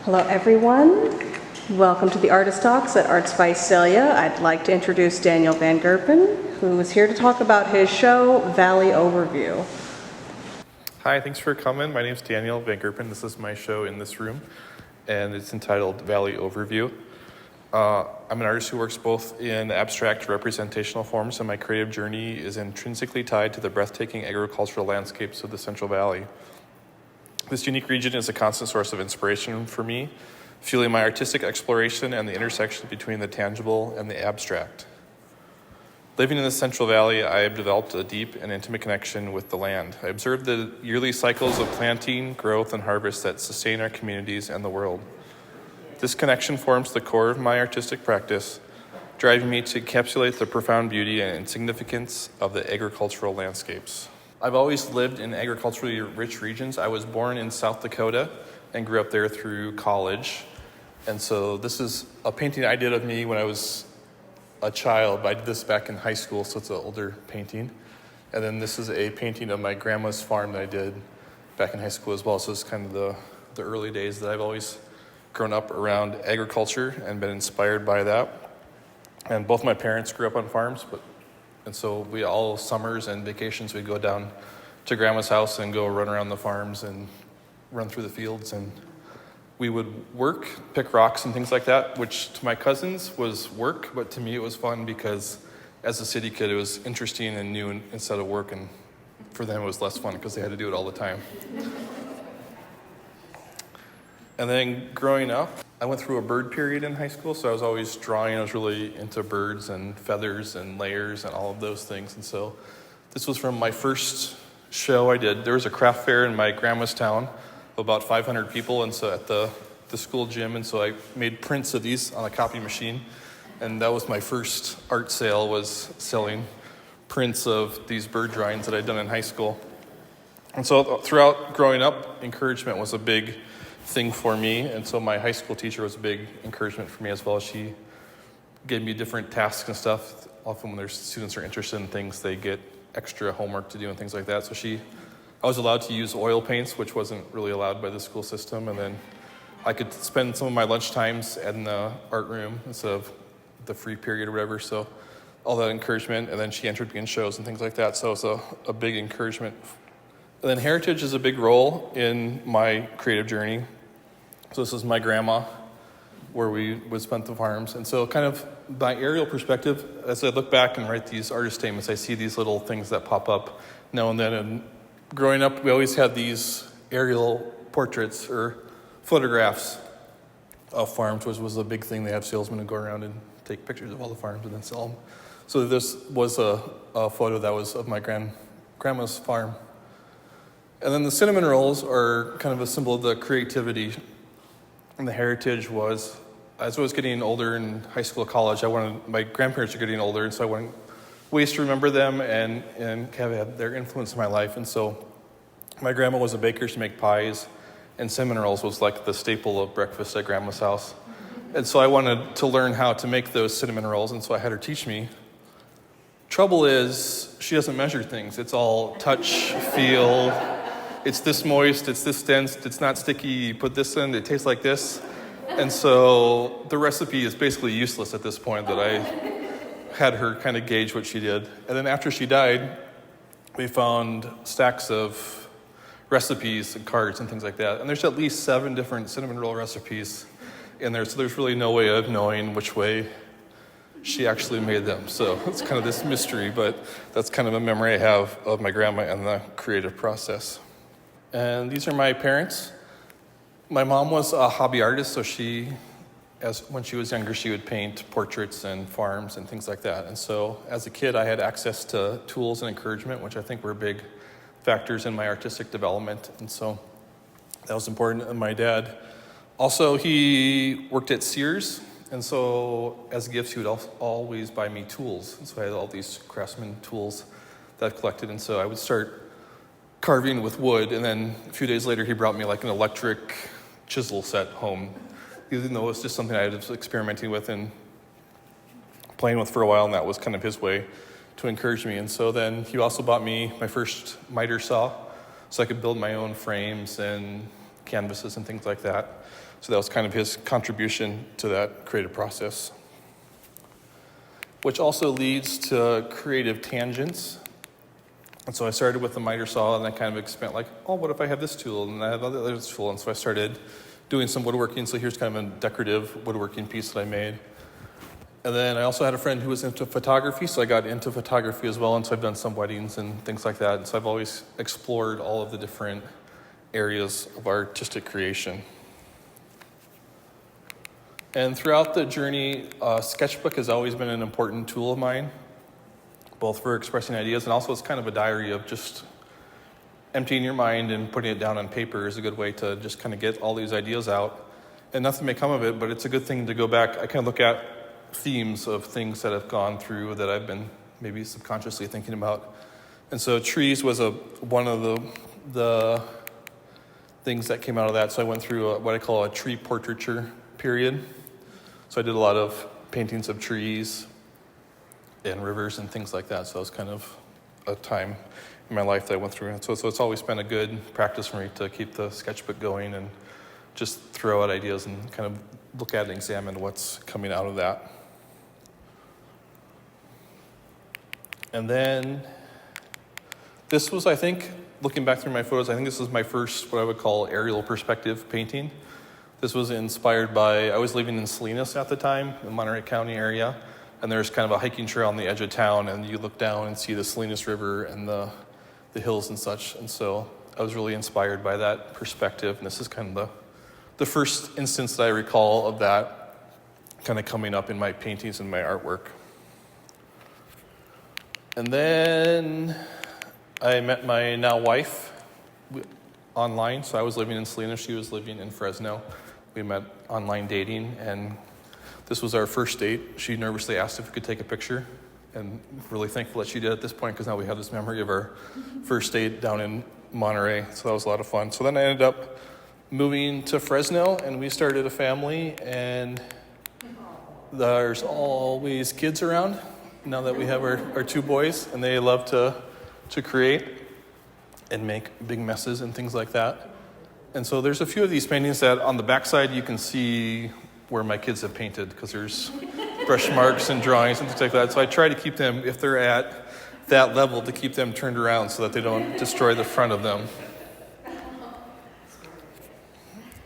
Hello everyone. Welcome to the Artist Talks at Arts Visalia. I'd like to introduce Daniel Van Gerpen, who is here to talk about his show, Valley Overview. Hi, thanks for coming. My name's Daniel Van Gerpen. This is my show in this room, and it's entitled Valley Overview. I'm an artist who works both in abstract representational forms, and my creative journey is intrinsically tied to the breathtaking agricultural landscapes of the Central Valley. This unique region is a constant source of inspiration for me, fueling my artistic exploration and the intersection between the tangible and the abstract. Living in the Central Valley, I have developed a deep and intimate connection with the land. I observe the yearly cycles of planting, growth, and harvest that sustain our communities and the world. This connection forms the core of my artistic practice, driving me to encapsulate the profound beauty and significance of the agricultural landscapes. I've always lived in agriculturally rich regions. I was born in South Dakota and grew up there through college. And so this is a painting I did of me when I was a child. I did this back in high school, so it's an older painting. And then this is a painting of my grandma's farm that I did back in high school as well. So it's kind of the early days that I've always grown up around agriculture and been inspired by that. And both my parents grew up on farms, and so we all summers and vacations we'd go down to grandma's house and go run around the farms and run through the fields, and we would work, pick rocks and things like that, which to my cousins was work, but to me it was fun because as a city kid it was interesting and new instead of work, and for them it was less fun because they had to do it all the time. And then growing up, I went through a bird period in high school, so I was always drawing. I was really into birds and feathers and layers and all of those things. And so this was from my first show I did. There was a craft fair in my grandma's town of about 500 people, and so at the school gym, and so I made prints of these on a copy machine. And that was my first art sale, was selling prints of these bird drawings that I'd done in high school. And so throughout growing up, encouragement was a big thing for me, and so my high school teacher was a big encouragement for me as well. She gave me different tasks and stuff. Often when their students are interested in things, they get extra homework to do and things like that. So I was allowed to use oil paints, which wasn't really allowed by the school system, and then I could spend some of my lunch times in the art room instead of the free period or whatever. So all that encouragement, and then she entered me in shows and things like that. So it was a big encouragement. And then heritage is a big role in my creative journey. So this is my grandma, where we would spend the farms. And so kind of my aerial perspective, as I look back and write these artist statements, I see these little things that pop up now and then. And growing up, we always had these aerial portraits or photographs of farms, which was a big thing. They have salesmen who go around and take pictures of all the farms and then sell them. So this was a photo that was of my grandma's farm. And then the cinnamon rolls are kind of a symbol of the creativity. And the heritage was, as I was getting older in high school, college, my grandparents were getting older, and so I wanted ways to remember them and have had their influence in my life. And so my grandma was a baker. She made pies, and cinnamon rolls was like the staple of breakfast at grandma's house. And so I wanted to learn how to make those cinnamon rolls, and so I had her teach me. Trouble is, she doesn't measure things. It's all touch, feel. It's this moist, it's this dense, it's not sticky, you put this in, it tastes like this. And so the recipe is basically useless at this point, that I had her kind of gauge what she did. And then after she died, we found stacks of recipes and cards and things like that. And there's at least 7 different cinnamon roll recipes in there, so there's really no way of knowing which way she actually made them. So it's kind of this mystery, but that's kind of a memory I have of my grandma and the creative process. And these are my parents. My mom was a hobby artist, so when she was younger, she would paint portraits and farms and things like that. And so as a kid, I had access to tools and encouragement, which I think were big factors in my artistic development. And so that was important. And my dad, also, he worked at Sears. And so as gifts, he would always buy me tools. And so I had all these craftsman tools that I've collected. And so I would start carving with wood, and then a few days later he brought me like an electric chisel set home, even though it was just something I was experimenting with and playing with for a while, and that was kind of his way to encourage me. And so then he also bought me my first miter saw, so I could build my own frames and canvases and things like that. So that was kind of his contribution to that creative process. Which also leads to creative tangents. And so I started with the miter saw, and I kind of spent like, oh, what if I have this tool, and I have this tool, and so I started doing some woodworking. So here's kind of a decorative woodworking piece that I made. And then I also had a friend who was into photography, so I got into photography as well, and so I've done some weddings and things like that. And so I've always explored all of the different areas of artistic creation. And throughout the journey, sketchbook has always been an important tool of mine, both for expressing ideas and also it's kind of a diary of just emptying your mind and putting it down on paper is a good way to just kind of get all these ideas out. And nothing may come of it, but it's a good thing to go back. I kind of look at themes of things that I've gone through that I've been maybe subconsciously thinking about. And so trees was one of the things that came out of that. So I went through what I call a tree portraiture period. So I did a lot of paintings of trees and rivers and things like that. So that was kind of a time in my life that I went through. And so it's always been a good practice for me to keep the sketchbook going and just throw out ideas and kind of look at and examine what's coming out of that. And then this was, I think, looking back through my photos, I think this is my first, what I would call aerial perspective painting. This was inspired by, I was living in Salinas at the time, in Monterey County area, and there's kind of a hiking trail on the edge of town, and you look down and see the Salinas River and the hills and such. And so I was really inspired by that perspective, and this is kind of the first instance that I recall of that kind of coming up in my paintings and my artwork. And then I met my now wife online. So I was living in Salinas, she was living in Fresno. We met online dating, and this was our first date. She nervously asked if we could take a picture, and really thankful that she did at this point because now we have this memory of our first date down in Monterey. So that was a lot of fun. So then I ended up moving to Fresno, and we started a family, and there's always kids around now that we have our two boys, and they love to create and make big messes and things like that. And so there's a few of these paintings that on the backside you can see where my kids have painted because there's brush marks and drawings and things like that. So I try to keep them, if they're at that level, to keep them turned around so that they don't destroy the front of them.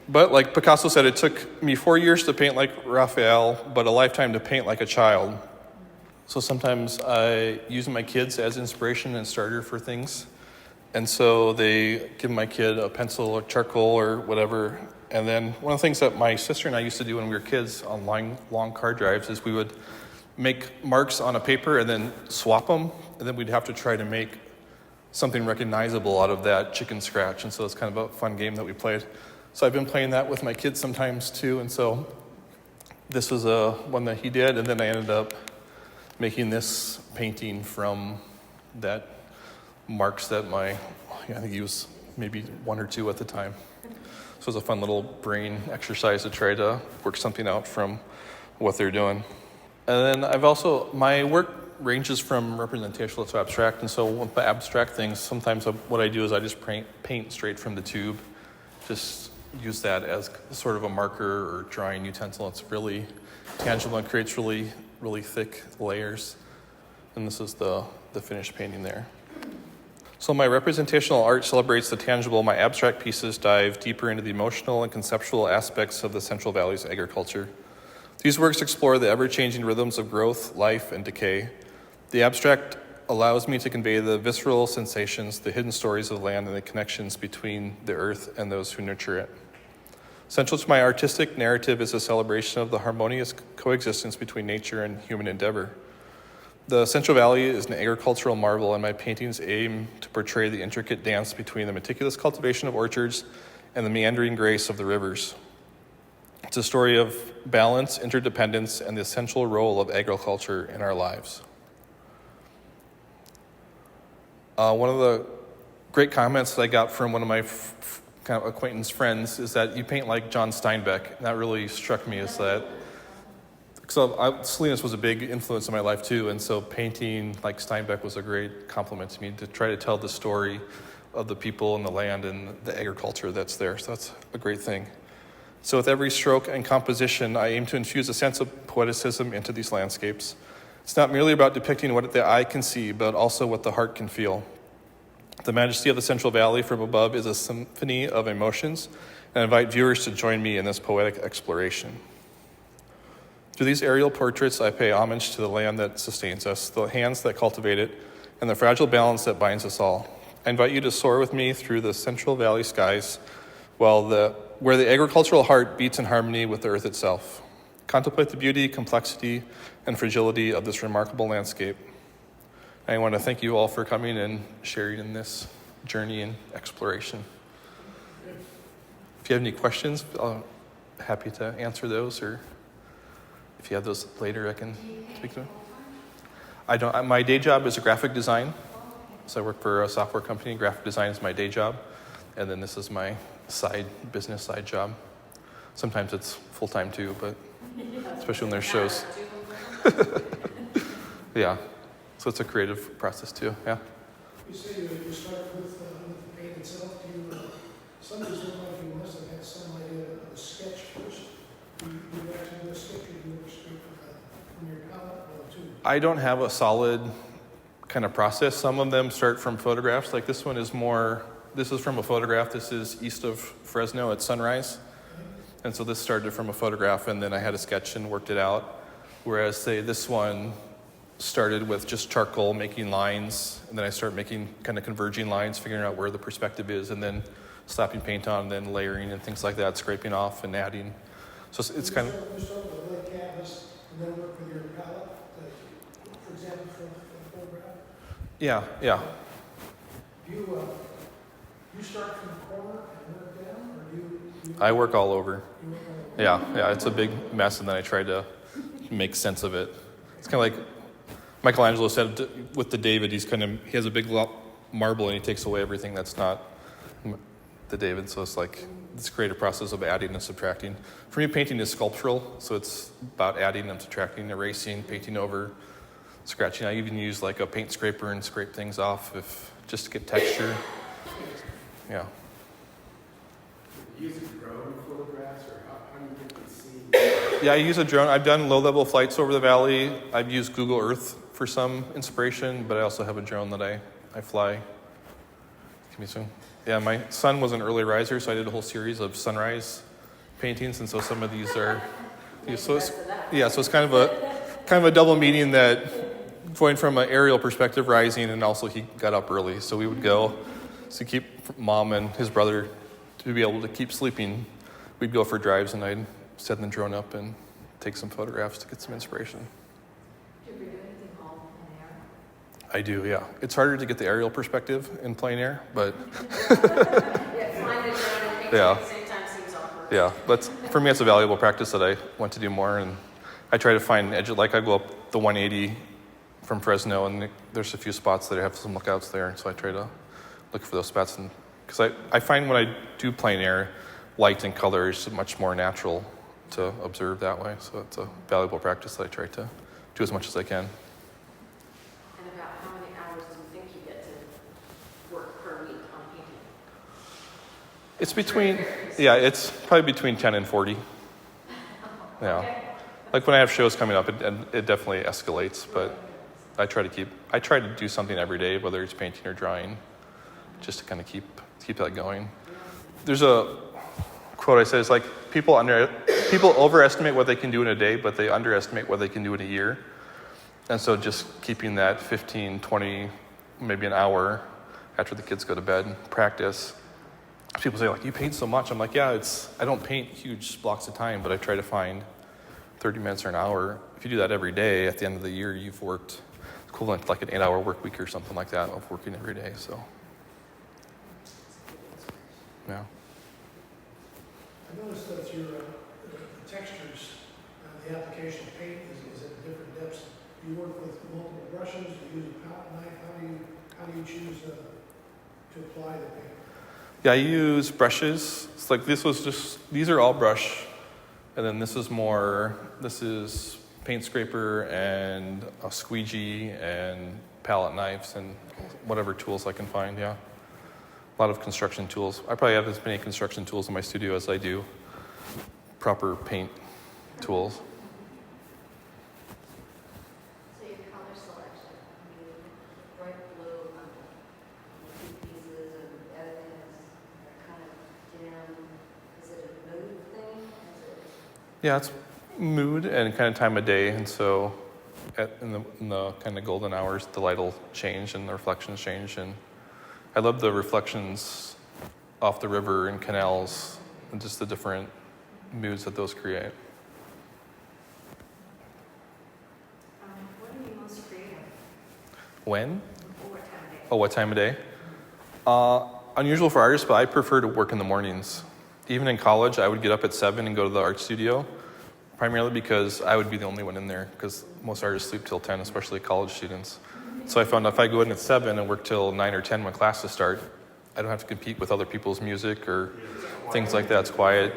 But like Picasso said, it took me 4 years to paint like Raphael, but a lifetime to paint like a child. So sometimes I use my kids as inspiration and starter for things. And so they give my kid a pencil or charcoal or whatever. And then one of the things that my sister and I used to do when we were kids on long car drives is we would make marks on a paper and then swap them. And then we'd have to try to make something recognizable out of that chicken scratch. And so it's kind of a fun game that we played. So I've been playing that with my kids sometimes too. And so this was one that he did. And then I ended up making this painting from that marks that I think he was maybe 1 or 2 at the time. So it was a fun little brain exercise to try to work something out from what they're doing. And then my work ranges from representational to abstract. And so with the abstract things, sometimes what I do is I just paint straight from the tube. Just use that as sort of a marker or drawing utensil. It's really tangible and creates really, really thick layers. And this is the finished painting there. So my representational art celebrates the tangible. My abstract pieces dive deeper into the emotional and conceptual aspects of the Central Valley's agriculture. These works explore the ever-changing rhythms of growth, life, and decay. The abstract allows me to convey the visceral sensations, the hidden stories of land, and the connections between the earth and those who nurture it. Central to my artistic narrative is a celebration of the harmonious coexistence between nature and human endeavor. The Central Valley is an agricultural marvel, and my paintings aim to portray the intricate dance between the meticulous cultivation of orchards and the meandering grace of the rivers. It's a story of balance, interdependence, and the essential role of agriculture in our lives. One of the great comments that I got from one of my kind of acquaintance friends is that you paint like John Steinbeck. And that really struck me as that. So Salinas was a big influence in my life too, and so painting like Steinbeck was a great compliment to me to try to tell the story of the people and the land and the agriculture that's there. So that's a great thing. So with every stroke and composition, I aim to infuse a sense of poeticism into these landscapes. It's not merely about depicting what the eye can see, but also what the heart can feel. The majesty of the Central Valley from above is a symphony of emotions, and I invite viewers to join me in this poetic exploration. Through these aerial portraits, I pay homage to the land that sustains us, the hands that cultivate it, and the fragile balance that binds us all. I invite you to soar with me through the Central Valley skies, where the agricultural heart beats in harmony with the earth itself. Contemplate the beauty, complexity, and fragility of this remarkable landscape. I want to thank you all for coming and sharing in this journey and exploration. If you have any questions, I'm happy to answer those, or if you have those later, I can speak to them. I don't. My day job is a graphic design, so I work for a software company. Graphic design is my day job, and then this is my business side job. Sometimes it's full-time too, but especially when there's shows. Yeah, so it's a creative process too, yeah. You say you start with the paint itself. Some of these look like you must have had some idea of the sketch first. You actually do a sketch, or do you work straight from your palette or two? I don't have a solid kind of process. Some of them start from photographs. Like this one is this is from a photograph. This is east of Fresno at sunrise. And so this started from a photograph, and then I had a sketch and worked it out. Whereas, say, this one started with just charcoal, making lines, and then I started making kind of converging lines, figuring out where the perspective is, and then slapping paint on, and then layering and things like that, scraping off and adding. So it's kind of... You start with a blank canvas, and then work with your palette, for example, from the photograph? Yeah. You start from the corner and work down, or do you I work all over. work on Yeah, it's a big mess, and then I try to make sense of it. It's kind of like Michelangelo said with the David, he has a big marble, and he takes away everything that's not the David, so it's like this creative process of adding and subtracting. For me, painting is sculptural, so it's about adding and subtracting, erasing, painting over, scratching. I even use like a paint scraper and scrape things off just to get texture. Yeah. Use a drone photographs, or how do you get these scenes? Yeah, I use a drone. I've done low-level flights over the valley. I've used Google Earth for some inspiration, but I also have a drone that I fly. Yeah, my son was an early riser, so I did a whole series of sunrise paintings, and so some of these are. So it's kind of a double meaning, that going from an aerial perspective, rising, and also he got up early, so we would go to keep mom and his brother to be able to keep sleeping. We'd go for drives, and I'd set the drone up and take some photographs to get some inspiration. Do you ever do anything all in air? I do, yeah. It's harder to get the aerial perspective in plein air, but Yeah, flying the drone and painting Yeah. at the same time seems awkward. yeah. But for me, it's a valuable practice that I want to do more, and I try to find edge. Like I go up the 180 from Fresno, and there's a few spots that have some lookouts there, and so I try to look for those spots. And because I find when I do plein air, light and color is much more natural to observe that way. So it's a valuable practice that I try to do as much as I can. And about how many hours do you think you get to work per week on painting? It's it's probably between 10 and 40. Yeah. Okay. Like when I have shows coming up, it definitely escalates, but I try to do something every day, whether it's painting or drawing, just to kind of keep that going. There's a quote I said, it's like people overestimate what they can do in a day, but they underestimate what they can do in a year. And so just keeping that 15, 20, maybe an hour after the kids go to bed, practice. People say, like, you paint so much. I'm like, yeah, I don't paint huge blocks of time, but I try to find 30 minutes or an hour. If you do that every day, at the end of the year, you've worked equivalent to like an 8-hour work week or something like that of working every day, so. Yeah. I noticed that your the textures, the application of paint is at different depths. Do you work with multiple brushes? Do you use a palette knife? How do you choose to apply the paint? Yeah, I use brushes. It's like these are all brush, and then this is paint scraper and a squeegee and palette knives and whatever tools I can find, yeah. a lot of construction tools. I probably have as many construction tools in my studio as I do proper paint tools. So your color selection, I mean, bright blue, two pieces and everything is kind of dim. Is it a mood thing? Is it? Yeah, it's mood and kind of time of day, and so in the kind of golden hours, the light will change and the reflections change, and I love the reflections off the river and canals and just the different moods that those create. What are you most creative? When? Or what time of day? Oh, what time of day? Unusual for artists, but I prefer to work in the mornings. Even in college, I would get up at 7 and go to the art studio, primarily because I would be the only one in there, because most artists sleep till 10, especially college students. So I found if I go in at 7 and work till 9 or 10 when classes start, I don't have to compete with other people's music or things like that. It's quiet.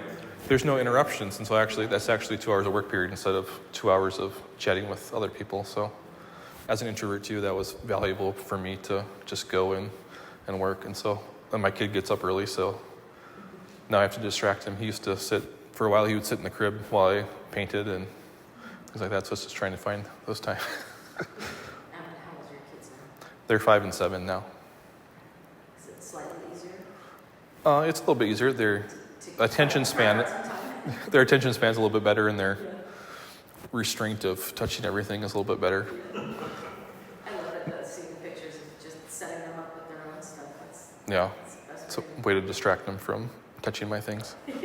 There's no interruptions, and so that's actually 2 hours of work period instead of 2 hours of chatting with other people. So as an introvert too, that was valuable for me to just go in and work. And my kid gets up early, so now I have to distract him. He used to for a while he would sit in the crib while I painted and things like that, so I was just trying to find those times. How old are your kids now? They're 5 and 7 now. Is it slightly easier? It's a little bit easier. Their to attention span, sometime? their attention span's a little bit better, and their restraint of touching everything is a little bit better. I love it, though, seeing pictures of just setting them up with their own stuff. Yeah, That's the best it's a way. way to distract them from touching my things. There's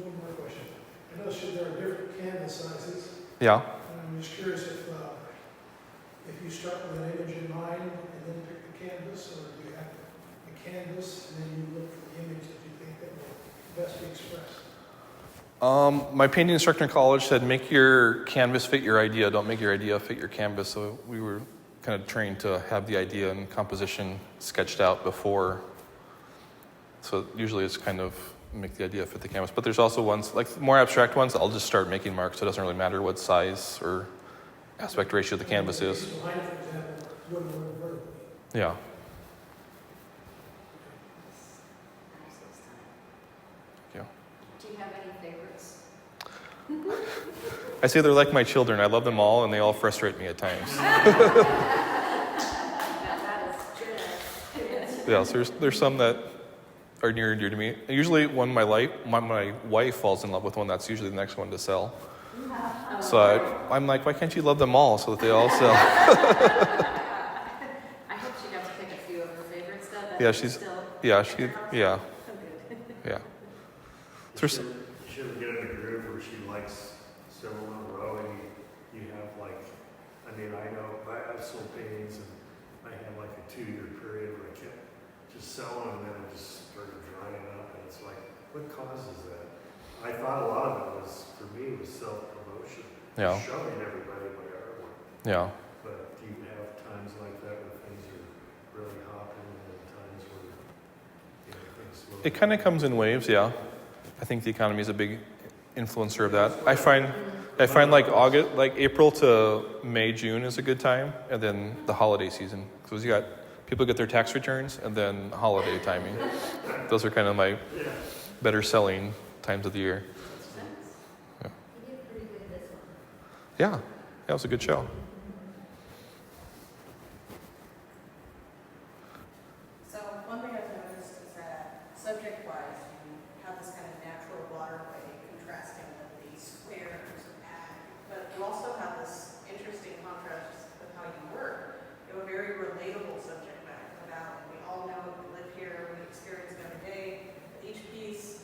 one more question. I noticed there are different canvas sizes, Yeah. and I'm just curious if you start with an image in mind and then pick the canvas, or do you have the canvas and then you look for the image that you think that will best be expressed? My painting instructor in college said, make your canvas fit your idea, don't make your idea fit your canvas. So we were kind of trained to have the idea and composition sketched out before. So usually it's kind of make the idea fit the canvas. But there's also ones, like more abstract ones, I'll just start making marks. So it doesn't really matter what size or aspect ratio the canvas is. Behind, for example, wouldn't work vertically. Yeah. Yeah. Do you have any favorites? I say they're like my children. I love them all, and they all frustrate me at times. That is true. Yeah, so there's some that are near and dear to me. Usually when my wife falls in love with one, that's usually the next one to sell. So I'm like, why can't you love them all so that they all sell? I hope she got to pick a few of her favorites, though. That Yeah, is she's, still yeah, Oh, good. yeah. You There's- should get in a groove where she likes several in a row, and you have like, I mean, I know, I've sold paintings, and I had like a 2-year period where I kept just selling, and then it just started drying up, and it's like, what causes that? I thought a lot of it was, for me, was self-promotion. Yeah. Showing everybody my artwork. Yeah. But do you have times like that where things are really hopping, and then times where, things slow It kind of comes in waves, yeah. I think the economy is a big influencer of that. I find like April to May, June is a good time, and then the holiday season. Because you got people get their tax returns, and then holiday timing. Those are kind of my better selling times of the year. You did pretty good this one. Yeah, that was a good show. So one thing I've noticed is that subject-wise, you have this kind of natural waterway contrasting with the squares and ag, but you also have this interesting contrast with how you work. You have a very relatable subject matter about, we all know, we live here, we experience it every day. Each piece,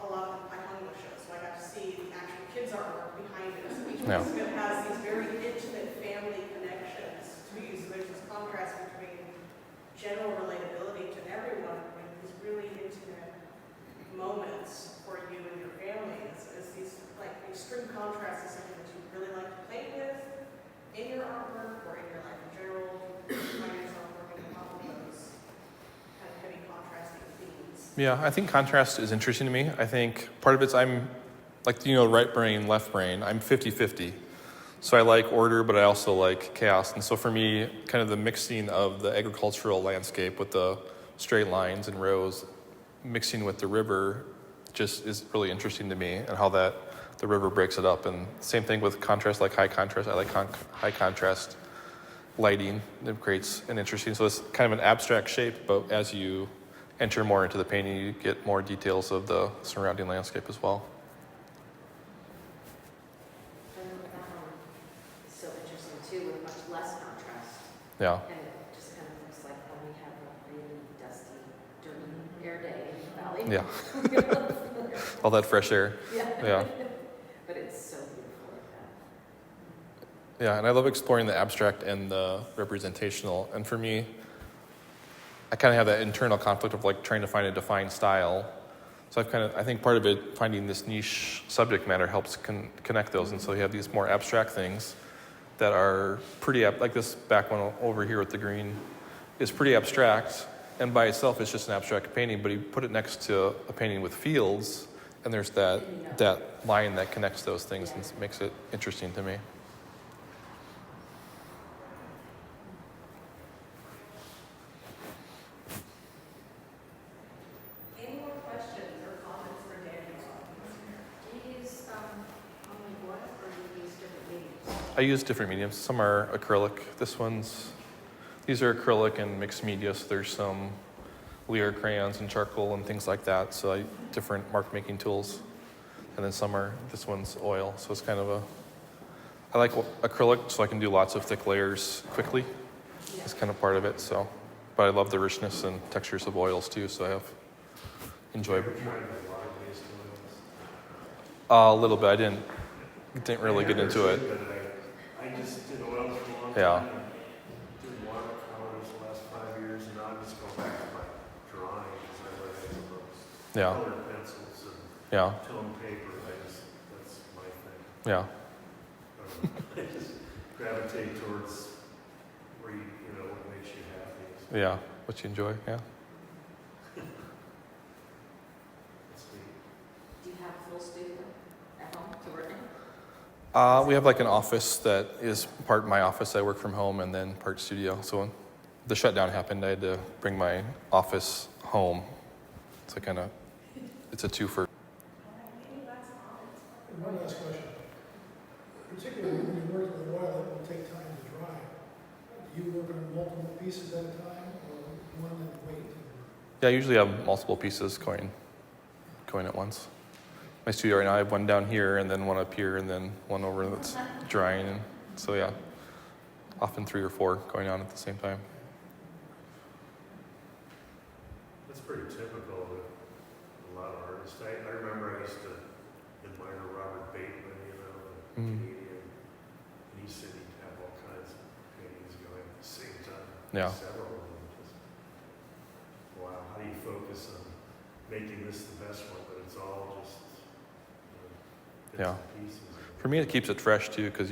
a lot of I hung the show, so I got to see the actual kids' artwork behind it. So each Yeah. piece of it has these very intimate family connections to you, so there's this contrast between general relatability to everyone with these really intimate moments for you and your family. It's these like extreme contrast is something that you really like to play with in your artwork or in your life in general. You find yourself working with all of those kind of heavy contrasting themes. Yeah, I think contrast is interesting to me. I think part of it's I'm like, right brain, left brain. I'm 50-50. So I like order, but I also like chaos. And so for me, kind of the mixing of the agricultural landscape with the straight lines and rows, mixing with the river, just is really interesting to me, and how that the river breaks it up. And same thing with contrast, like high contrast. I like high contrast lighting. It creates an interesting, so it's kind of an abstract shape, but as you enter more into the painting, you get more details of the surrounding landscape as well. And it's so interesting too, with much less contrast. Yeah, And it just kind of looks like when we have a really dusty, dirty air day in the valley. yeah. All that fresh air. Yeah. But it's so beautiful like that. Yeah, and I love exploring the abstract and the representational. And for me, I kind of have that internal conflict of like trying to find a defined style. So I think part of it, finding this niche subject matter helps connect those. And so you have these more abstract things that are pretty, like this back one over here with the green is pretty abstract. And by itself, it's just an abstract painting, but you put it next to a painting with fields, and there's that line that connects those things and makes it interesting to me. Any more questions or comments for Daniel? Do you use only wood or do you use different mediums? I use different mediums. Some are acrylic. These are acrylic and mixed media, so there's some Lear crayons and charcoal and things like that. So different mark making tools. And then this one's oil. So it's kind of I like acrylic so I can do lots of thick layers quickly. It's kind of part of it. But I love the richness and textures of oils too. So I enjoy Ever tried a lot of waste oils? a little bit. I didn't really get into it. I just did oils for a long Yeah. time. Did watercolors the last 5 years, and now I'm just going back to my drawing because I like those Yeah. colored pencils and Yeah. tone paper. That's my thing. Yeah. I just gravitate towards where what makes you happy. Yeah. What you enjoy. Yeah. That's neat. Do you have a full studio at home to work in? We have like an office that is part my office. I work from home and then part studio. So when the shutdown happened, I had to bring my office home. So it's a twofer. Any last comments? And one last question. Particularly when you work with oil, it will take time to dry. Do you work on multiple pieces at a time, or one and wait? Yeah, I usually have multiple pieces going at once. My studio right now, I have one down here and then one up here and then one over that's drying. And so yeah, often 3 or 4 going on at the same time. That's pretty typical with a lot of artists. I remember I used to admire Robert Bateman, the Canadian, and he said he'd have all kinds of paintings going at the same time. Yeah. Several of them. Just, wow, how do you focus on making this the best one, but it's all just bits Yeah. and pieces. For me, it keeps it fresh too, because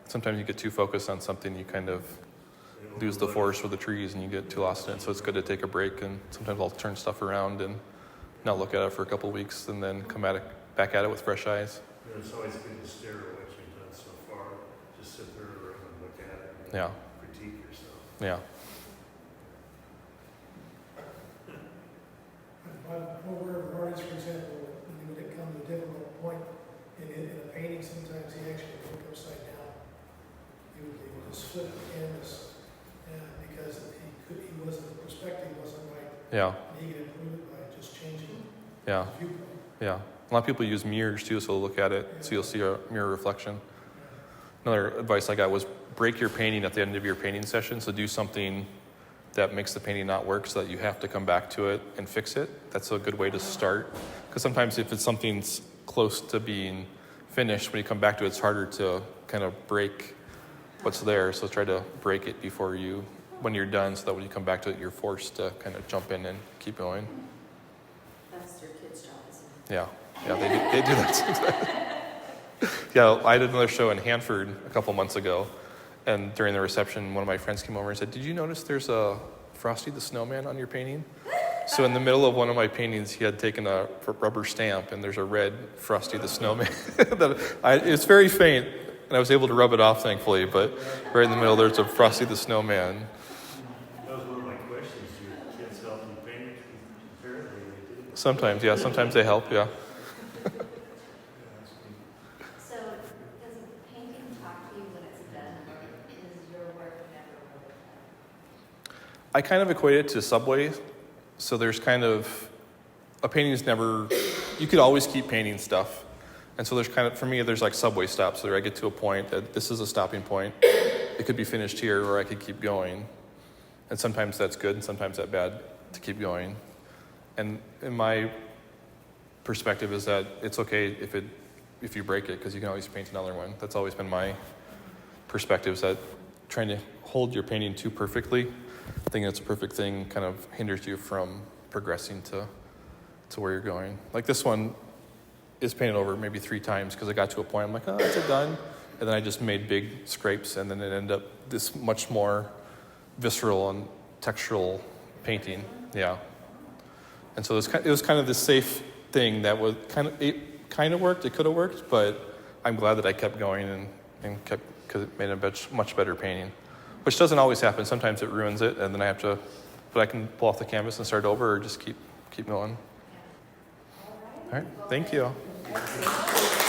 sometimes you get too focused on something, you kind of lose the forest for the trees and you get too lost in it. So it's good to take a break, and sometimes I'll turn stuff around and not look at it for a couple of weeks and then come back at it with fresh eyes. It's always good to stare at what you've done so far. Just sit there and look at it and Yeah. critique yourself. Yeah. I'm aware of artists, for example, when it comes to a difficult point in a painting, sometimes he actually would look upside down. He would just flip the canvas, because the perspective wasn't right. Yeah. And he could improve it by just changing Yeah. his viewpoint. Yeah. A lot of people use mirrors too, so they'll look at it, so you'll see a mirror reflection. Another advice I got was break your painting at the end of your painting session. So do something that makes the painting not work so that you have to come back to it and fix it. That's a good way to start. Because sometimes if it's something's close to being finished, when you come back to it, it's harder to kind of break what's there. So try to break it when you're done, so that when you come back to it, you're forced to kind of jump in and keep going. That's your kid's job, isn't it? Yeah. Yeah, they do that sometimes. Yeah, I did another show in Hanford a couple months ago, and during the reception, one of my friends came over and said, "Did you notice there's a Frosty the Snowman on your painting?" So in the middle of one of my paintings, he had taken a rubber stamp, and there's a red Frosty the Snowman. It's very faint, And I was able to rub it off, thankfully, but right in the middle there's a Frosty the Snowman. That was one of my questions. Do your kids help you paint? Apparently they do. Sometimes, yeah, sometimes they help, yeah. So does painting talk to you when it's done, or is your work never really done? I kind of equate it to Subway. So there's kind of, a painting is never, you could always keep painting stuff. And so there's kind of, for me, there's like Subway stops where I get to a point that this is a stopping point. It could be finished here or I could keep going. And sometimes that's good and sometimes that's bad to keep going. And in my perspective is that it's okay if you break it because you can always paint another one. That's always been my perspective, is that trying to hold your painting too perfectly, thinking it's a perfect thing, kind of hinders you from progressing to where you're going. Like this one is painted over maybe 3 times because I got to a point I'm like, oh, it's done. And then I just made big scrapes and then it ended up this much more visceral and textural painting. Yeah. And so it was kind of this safe thing that was it kind of worked. It could have worked, but I'm glad that I kept going and kept, because it made a much better painting, which doesn't always happen. Sometimes it ruins it, and then I have to, but I can pull off the canvas and start over, or just keep going. All right, thank you. Excellent.